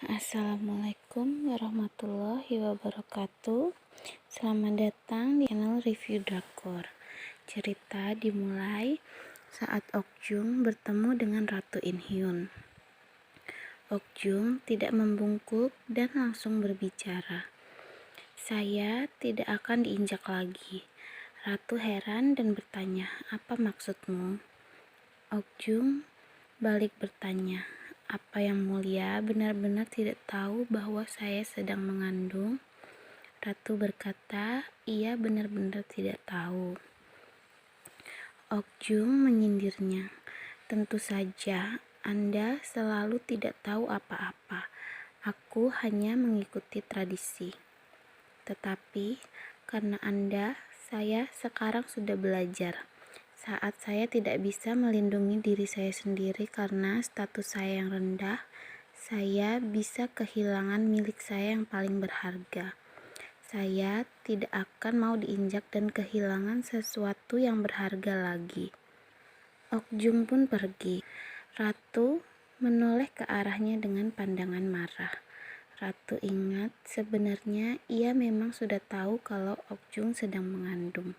Assalamualaikum warahmatullahi wabarakatuh. Selamat datang di channel Review Drakor. Cerita dimulai saat Okjung bertemu dengan Ratu Inhyun. Okjung tidak membungkuk dan langsung berbicara. "Saya tidak akan diinjak lagi." Ratu heran dan bertanya, "Apa maksudmu?" Okjung balik bertanya, "Apa yang mulia benar-benar tidak tahu bahwa saya sedang mengandung?" Ratu berkata, "Ia benar-benar tidak tahu." Okjung menyindirnya, "Tentu saja, Anda selalu tidak tahu apa-apa. Aku hanya mengikuti tradisi. Tetapi karena Anda, saya sekarang sudah belajar. Saat saya tidak bisa melindungi diri saya sendiri karena status saya yang rendah, saya bisa kehilangan milik saya yang paling berharga. Saya tidak akan mau diinjak dan kehilangan sesuatu yang berharga lagi." Okjung pun pergi. Ratu menoleh ke arahnya dengan pandangan marah. Ratu ingat sebenarnya ia memang sudah tahu kalau Okjung sedang mengandung.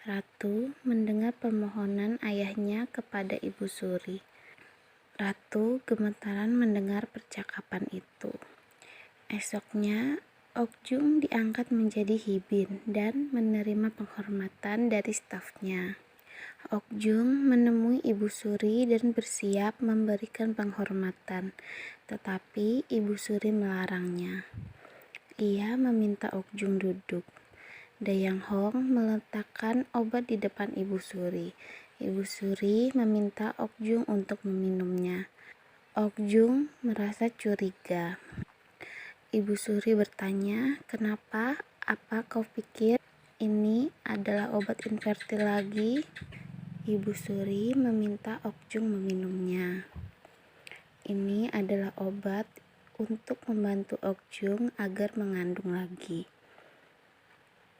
Ratu mendengar permohonan ayahnya kepada Ibu Suri. Ratu gemetaran mendengar percakapan itu. Esoknya, Okjung diangkat menjadi Hibin dan menerima penghormatan dari stafnya. Okjung menemui Ibu Suri dan bersiap memberikan penghormatan, tetapi Ibu Suri melarangnya. Ia meminta Okjung duduk. Dayang Hong meletakkan obat di depan Ibu Suri. Ibu Suri meminta Okjung untuk meminumnya. Okjung merasa curiga. Ibu Suri bertanya, "Kenapa? Apa kau pikir ini adalah obat invertil lagi?" Ibu Suri meminta Okjung meminumnya. "Ini adalah obat untuk membantu Okjung agar mengandung lagi."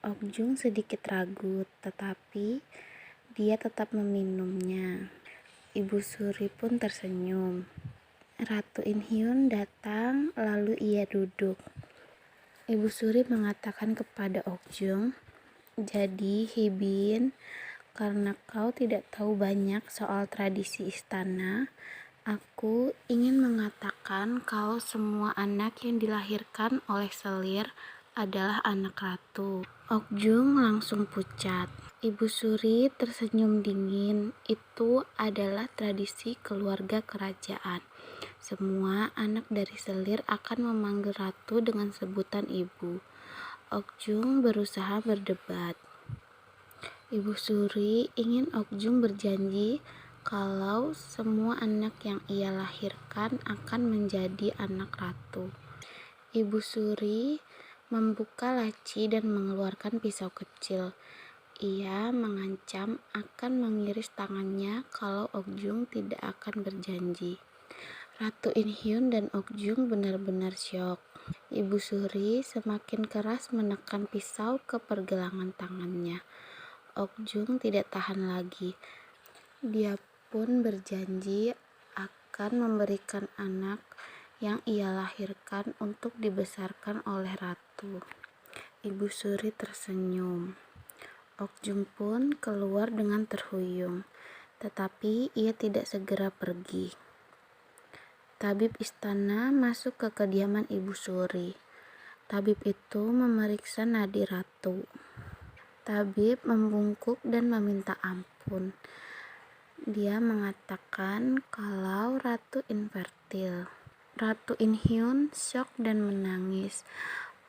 Okjung sedikit ragu, tetapi dia tetap meminumnya. Ibu Suri pun tersenyum. Ratu Inhyun datang, lalu ia duduk. Ibu Suri mengatakan kepada Okjung, "Jadi, Hibin, karena kau tidak tahu banyak soal tradisi istana, aku ingin mengatakan kalau semua anak yang dilahirkan oleh selir adalah anak ratu." Okjung langsung pucat. Ibu Suri tersenyum dingin. "Itu adalah tradisi keluarga kerajaan. Semua anak dari selir akan memanggil ratu dengan sebutan ibu." Okjung berusaha berdebat. Ibu Suri ingin Okjung berjanji kalau semua anak yang ia lahirkan akan menjadi anak ratu. Ibu Suri membuka laci dan mengeluarkan pisau kecil. Ia mengancam akan mengiris tangannya kalau Okjung tidak akan berjanji. Ratu Inhyun dan Okjung benar-benar syok. Ibu Suri semakin keras menekan pisau ke pergelangan tangannya. Okjung tidak tahan lagi. Dia pun berjanji akan memberikan anak yang ia lahirkan untuk dibesarkan oleh ratu. Ibu Suri tersenyum. Okjung pun keluar dengan terhuyung, tetapi ia tidak segera pergi. Tabib istana masuk ke kediaman Ibu Suri. Tabib itu memeriksa nadi ratu. Tabib membungkuk dan meminta ampun. Dia mengatakan kalau ratu infertil. Ratu Inhyun syok dan menangis.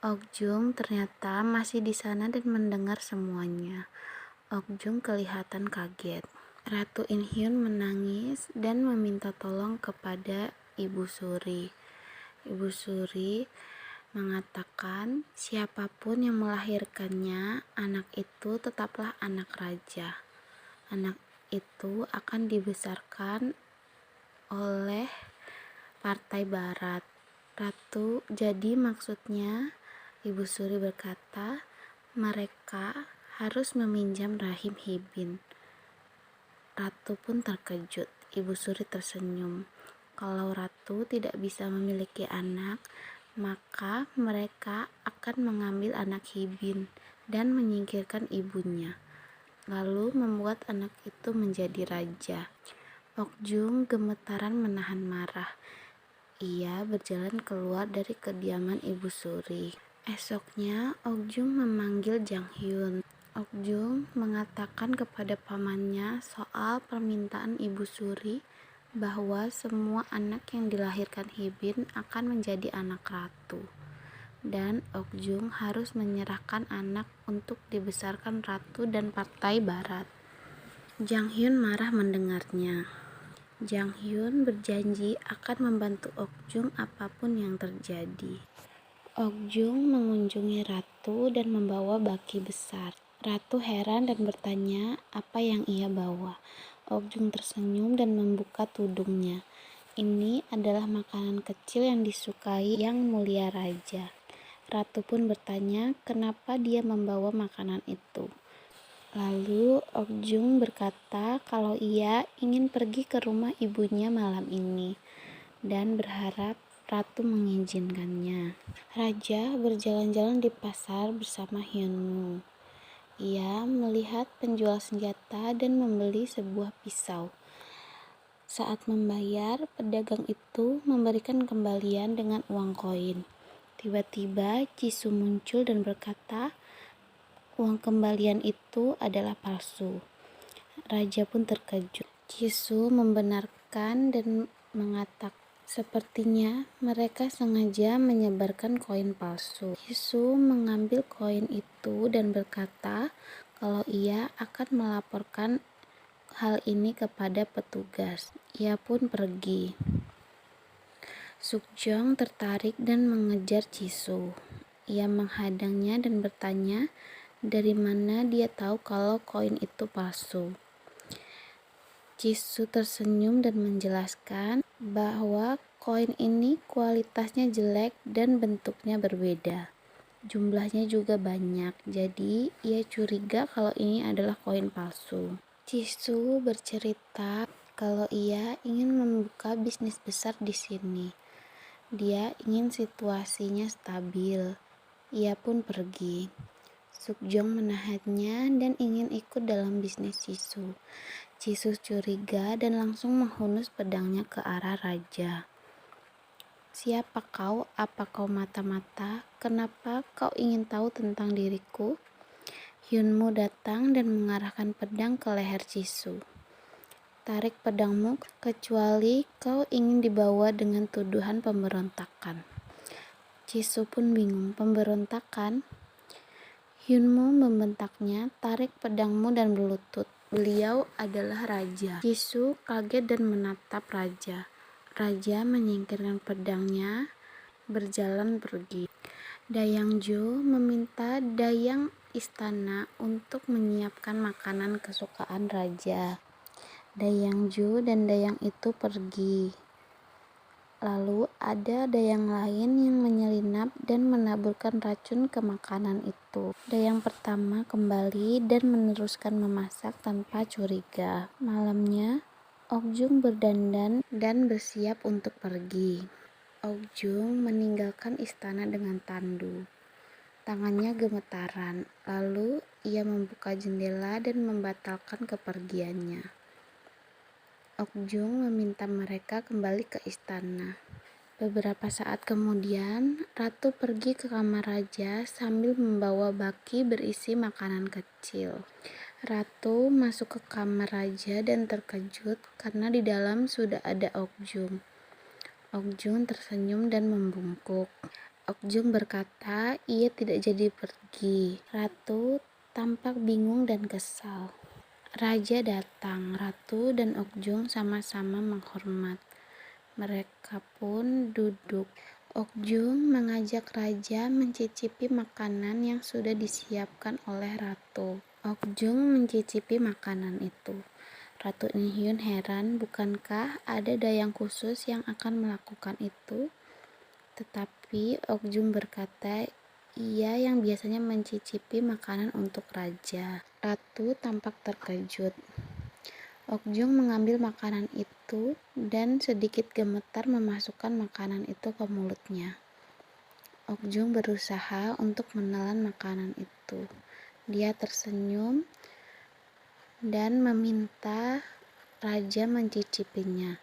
Okjung ternyata masih di sana dan mendengar semuanya. Okjung kelihatan kaget. Ratu Inhyun menangis dan meminta tolong kepada Ibu Suri. Ibu Suri mengatakan siapapun yang melahirkannya, anak itu tetaplah anak raja. Anak itu akan dibesarkan oleh Partai Barat. Ratu, jadi maksudnya, Ibu Suri berkata, mereka harus meminjam rahim Hibin. Ratu pun terkejut. Ibu Suri tersenyum. kalau ratu tidak bisa memiliki anak, maka mereka akan mengambil anak Hibin dan menyingkirkan ibunya, lalu membuat anak itu menjadi raja. Okjung gemetaran menahan marah. Ia berjalan keluar dari kediaman Ibu Suri. Esoknya, Okjung memanggil Jang Hyun. Okjung mengatakan kepada pamannya soal permintaan Ibu Suri bahwa semua anak yang dilahirkan Hibin akan menjadi anak ratu. Dan Okjung harus menyerahkan anak untuk dibesarkan ratu dan partai barat. Jang Hyun marah mendengarnya. Jang Hyun berjanji akan membantu Okjung apapun yang terjadi. Okjung mengunjungi ratu dan membawa baki besar. Ratu heran dan bertanya apa yang ia bawa. Okjung tersenyum dan membuka tudungnya. Ini adalah makanan kecil yang disukai Yang Mulia Raja. Ratu pun bertanya kenapa dia membawa makanan itu. Lalu Okjung berkata kalau ia ingin pergi ke rumah ibunya malam ini dan berharap ratu mengizinkannya. Raja berjalan-jalan di pasar bersama Hyunmu. Ia melihat penjual senjata dan membeli sebuah pisau. Saat membayar, pedagang itu memberikan kembalian dengan uang koin. Tiba-tiba Jisoo muncul dan berkata, uang kembalian itu adalah palsu. Raja pun terkejut. Jisoo membenarkan dan mengatakan, sepertinya mereka sengaja menyebarkan koin palsu. Jisoo mengambil koin itu dan berkata kalau ia akan melaporkan hal ini kepada petugas. Ia pun pergi. Sukjong tertarik dan mengejar Jisoo. Ia menghadangnya dan bertanya, dari mana dia tahu kalau koin itu palsu? Jisoo tersenyum dan menjelaskan bahwa koin ini kualitasnya jelek dan bentuknya berbeda. Jumlahnya juga banyak, jadi ia curiga kalau ini adalah koin palsu. Jisoo bercerita kalau ia ingin membuka bisnis besar di sini. Dia ingin situasinya stabil. Ia pun pergi. Sukjong menahannya dan ingin ikut dalam bisnis Jisoo. Jisoo curiga dan langsung menghunus pedangnya ke arah raja. Siapa kau? Apa kau mata-mata? Kenapa kau ingin tahu tentang diriku? Hyunmu datang dan mengarahkan pedang ke leher Jisoo. Tarik pedangmu kecuali kau ingin dibawa dengan tuduhan pemberontakan. Jisoo pun bingung. Pemberontakan? Hyunmu membentaknya, tarik pedangmu dan berlutut. Beliau adalah raja. Jisoo kaget dan menatap raja. Raja menyingkirkan pedangnya, berjalan pergi. Dayangju meminta dayang istana untuk menyiapkan makanan kesukaan raja. Dayangju dan dayang itu pergi. Lalu ada dayang lain yang menyelinap dan menaburkan racun ke makanan itu. Dayang pertama kembali dan meneruskan memasak tanpa curiga. Malamnya, Okjung berdandan dan bersiap untuk pergi. Okjung meninggalkan istana dengan tandu. Tangannya gemetaran, lalu ia membuka jendela dan membatalkan kepergiannya. Okjung meminta mereka kembali ke istana. Beberapa saat kemudian, ratu pergi ke kamar raja sambil membawa baki berisi makanan kecil. Ratu masuk ke kamar raja dan terkejut karena di dalam sudah ada Okjung. Okjung tersenyum dan membungkuk. Okjung berkata ia tidak jadi pergi. Ratu tampak bingung dan kesal. Raja datang. Ratu dan Okjung sama-sama menghormat. Mereka pun duduk. Okjung mengajak raja mencicipi makanan yang sudah disiapkan oleh ratu. Okjung mencicipi makanan itu. Ratu Inhyun heran, bukankah ada dayang khusus yang akan melakukan itu? Tetapi Okjung berkata, ia yang biasanya mencicipi makanan untuk raja. Ratu tampak terkejut. Okjung mengambil makanan itu dan sedikit gemetar memasukkan makanan itu ke mulutnya. Okjung berusaha untuk menelan makanan itu. Dia tersenyum dan meminta raja mencicipinya.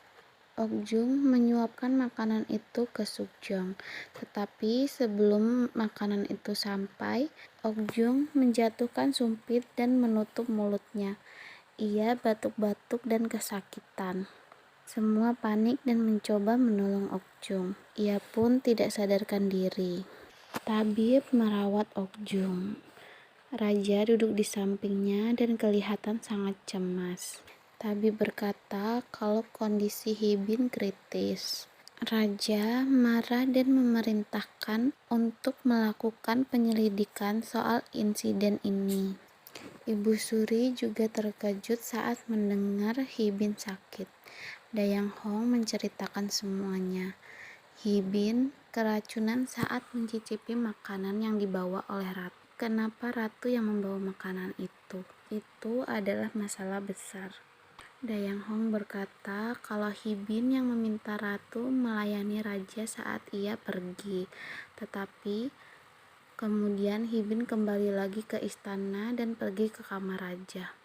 Okjung menyuapkan makanan itu ke Sukjong, tetapi sebelum makanan itu sampai, Okjung menjatuhkan sumpit dan menutup mulutnya. Ia batuk-batuk dan kesakitan. Semua panik dan mencoba menolong Okjung. Ia pun tidak sadarkan diri. Tabib merawat Okjung. Raja duduk di sampingnya dan kelihatan sangat cemas. Tabib berkata kalau kondisi Hibin kritis. Raja marah dan memerintahkan untuk melakukan penyelidikan soal insiden ini. Ibu Suri juga terkejut saat mendengar Hibin sakit. Dayang Hong menceritakan semuanya. Hibin keracunan saat mencicipi makanan yang dibawa oleh ratu. Kenapa ratu yang membawa makanan itu? Itu adalah masalah besar. Dayang Hong berkata kalau Hibin yang meminta ratu melayani raja saat ia pergi. Tetapi kemudian Hibin kembali lagi ke istana dan pergi ke kamar raja.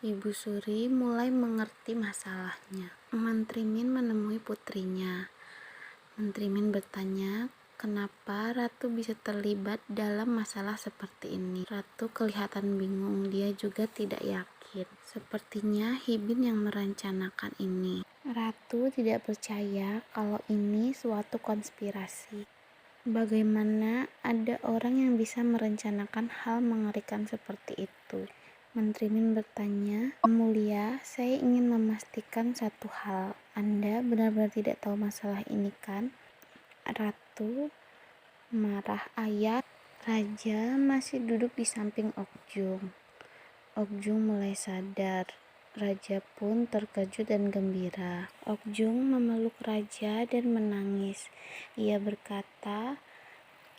Ibu Suri mulai mengerti masalahnya. Menteri Min menemui putrinya. Menteri Min bertanya, kenapa Ratu bisa terlibat dalam masalah seperti ini? Ratu kelihatan bingung, dia juga tidak yakin. Sepertinya Hibin yang merencanakan ini. Ratu tidak percaya kalau ini suatu konspirasi. Bagaimana ada orang yang bisa merencanakan hal mengerikan seperti itu? Menteri Min bertanya, Mulia, saya ingin memastikan satu hal. Anda benar-benar tidak tahu masalah ini kan? Ratu marah. Ayah, Raja masih duduk di samping Okjung. Okjung mulai sadar. Raja pun terkejut dan gembira. Okjung memeluk Raja dan menangis. Ia berkata,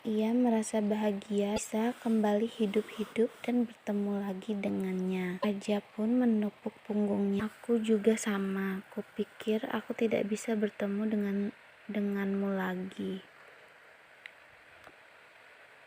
ia merasa bahagia bisa kembali hidup-hidup dan bertemu lagi dengannya. Raja pun menepuk punggungnya. Aku juga sama. Kupikir aku tidak bisa bertemu denganmu lagi.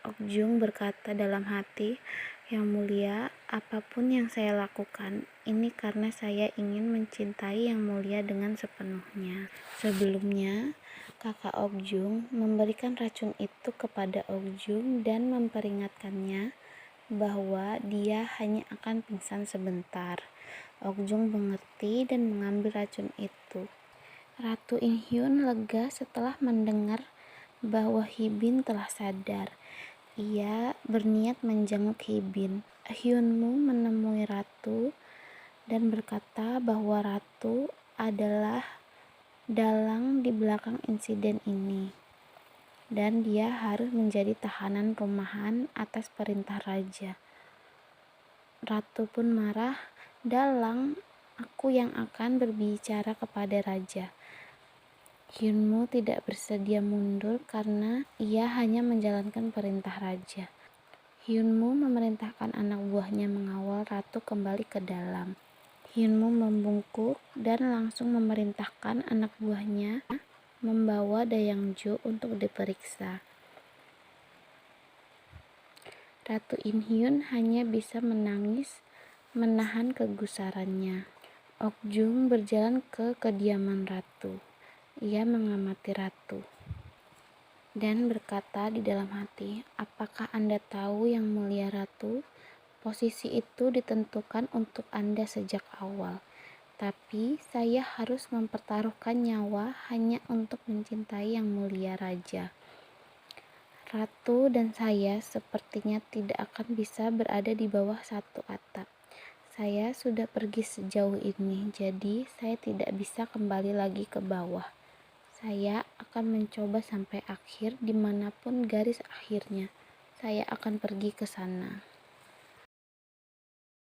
Okjung berkata dalam hati, Yang Mulia, apapun yang saya lakukan, ini karena saya ingin mencintai Yang Mulia dengan sepenuhnya. Sebelumnya, kakak Okjung memberikan racun itu kepada Okjung dan memperingatkannya bahwa dia hanya akan pingsan sebentar. Okjung mengerti dan mengambil racun itu. Ratu Inhyun lega setelah mendengar bahwa Hibin telah sadar. Ia berniat menjenguk Hibin. Hyunmu menemui Ratu dan berkata bahwa Ratu adalah dalang di belakang insiden ini dan dia harus menjadi tahanan rumahan atas perintah raja. Ratu pun marah. Dalang, aku yang akan berbicara kepada raja. Hyunmu tidak bersedia mundur karena ia hanya menjalankan perintah raja. Hyunmu memerintahkan anak buahnya mengawal Ratu kembali ke dalam. Hyunmu membungkuk dan langsung memerintahkan anak buahnya membawa Dayangjo untuk diperiksa. Ratu Inhyun hanya bisa menangis menahan kegusarannya. Okjung berjalan ke kediaman Ratu. Ia mengamati Ratu dan berkata di dalam hati, apakah Anda tahu Yang Mulia Ratu? Posisi itu ditentukan untuk Anda sejak awal. Tapi saya harus mempertaruhkan nyawa hanya untuk mencintai Yang Mulia Raja. Ratu dan saya sepertinya tidak akan bisa berada di bawah satu atap. Saya sudah pergi sejauh ini, jadi saya tidak bisa kembali lagi ke bawah. Saya akan mencoba sampai akhir dimanapun garis akhirnya. Saya akan pergi ke sana.